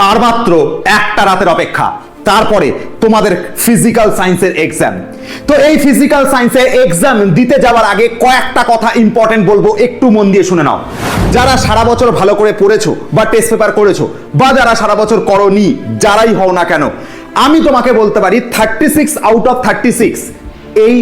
আর মাত্র একটা রাতের অপেক্ষা, তারপরে তোমাদের ফিজিক্যাল সায়েন্সের এক্সাম। তো এই ফিজিক্যাল সায়েন্সের এক্সাম দিতে যাওয়ার আগে কয়েকটা কথা ইম্পর্টেন্ট বলবো, একটু মন দিয়ে শুনে নাও। যারা সারা বছর ভালো করে পড়েছো বা টেস্ট পেপার করেছো, বা যারা সারা বছর করোনি, যারাই হও না কেন, আমি তোমাকে বলতে পারি 36 আউট অফ 36 এই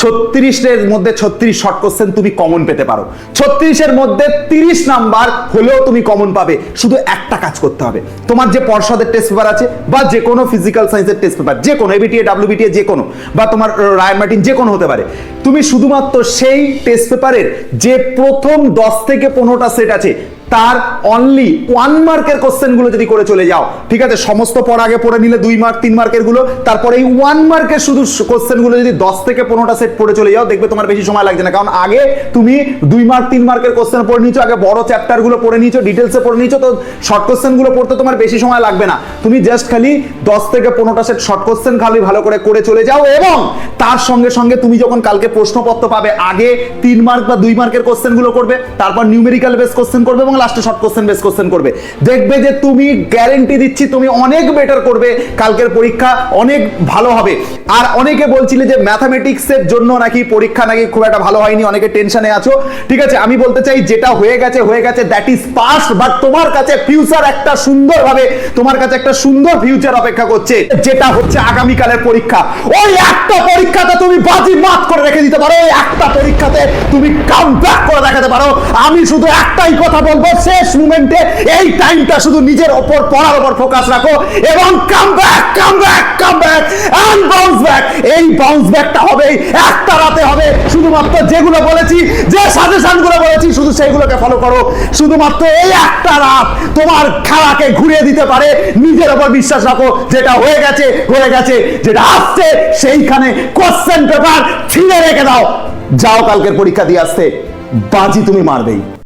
36-এর মধ্যে 36 শর্ট কোশ্চেন তুমি কমন পেতে পারো। 36-এর মধ্যে 30 নাম্বার হলেও তুমি কমন পাবে। শুধু একটা কাজ করতে হবে, তোমার যে পর্ষদের টেস্ট পেপার আছে বা যে কোনো ফিজিক্যাল সায়েন্সের টেস্ট পেপার, যে কোনো এবিটিএ ডাব্লিউবিটিএ যে কোনো, বা তোমার রায় মার্টিন যে কোনো হতে পারে, তুমি শুধুমাত্র সেই টেস্ট পেপারের যে প্রথম 10 থেকে 15টা সেট আছে তার অনলি 1 মার্কের কোশ্চেনগুলো যদি করে চলে যাও, ঠিক আছে, সমস্ত পড়া আগে পড়ে নিলে 2 মার্ক 3 মার্কের গুলো, তারপরে এই 1 মার্কের শুধু কোশ্চেনগুলো যদি 10 থেকে 15টা সেট পড়ে চলে যাও, দেখবে তোমার বেশি সময় লাগছে না। কারণ আগে তুমি 2 মার্ক 3 মার্কের কোশ্চেন পড়ে নিয়েছো, আগে বড় চ্যাপ্টারগুলো পড়ে নিয়েছো, ডিটেলসে পড়ে নিয়েছো, তো শর্ট কোশ্চেনগুলো পড়তে তোমার বেশি সময় লাগবে না। তুমি জাস্ট খালি 10 থেকে 15টা সেট শর্ট কোশ্চেন খালি ভালো করে চলে যাও, এবং তার সঙ্গে সঙ্গে তুমি যখন কালকে প্রশ্নপত্র পাবে, আগে 3 মার্ক বা 2 মার্কের কোশ্চেনগুলো করবে, তারপর নিউমেরিক্যাল বেস কোশ্চেন করবে, এবং লাস্টে শর্ট কোশ্চেন বেস কোশ্চেন করবে। দেখবে যে তুমি, গ্যারান্টি দিচ্ছি, তুমি অনেক বেটার করবে, কালকের পরীক্ষা অনেক ভালো হবে। আর অনেকে বলছিলে যে ম্যাথামেটিক্সের জন্য নাকি পরীক্ষা নাকি খুব একটা ভালো হয়নি, অনেকে টেনশনে আছো। ঠিক আছে, আমি বলতে চাই যেটা হয়ে গেছে, দ্যাট ইজ পাস্ট, বাট তোমার কাছে ফিউচার একটা সুন্দরভাবে, তোমার কাছে একটা সুন্দর ফিউচার অপেক্ষা করছে, যেটা হচ্ছে আগামীকালের পরীক্ষা। ওই একটা পরীক্ষাতে তুমি বাজি মাত করে রেখে দিতে পারো, ওই একটা পরীক্ষাতে তুমি কাম ব্যাক করে দেখাতে পারো। আমি শুধু একটাই কথা বলবো, শেষ মোমেন্টে এই টাইমটা শুধু নিজের ওপর, পড়ার উপর ফোকাস রাখো, এবং come back and bounce back. এই বাউন্স ব্যাকটা হবে একটা রাতে হবে। শুধুমাত্র যেগুলো বলেছি, যে সাজেশনগুলো বলেছি, শুধু সেইগুলোকে ফলো করো। শুধুমাত্র এই একটা রাত তোমার খেলাকে ঘুরিয়ে দিতে পারে। নিজের ওপর বিশ্বাস রাখো, যেটা হয়ে গেছে, যেটা আসছে সেইখানে কোশ্চেন পেপার ছিঁড়ে রেখে দাও। যাও কালকের পরীক্ষা দিয়ে আসতে, বাজি তুমি মারবেই।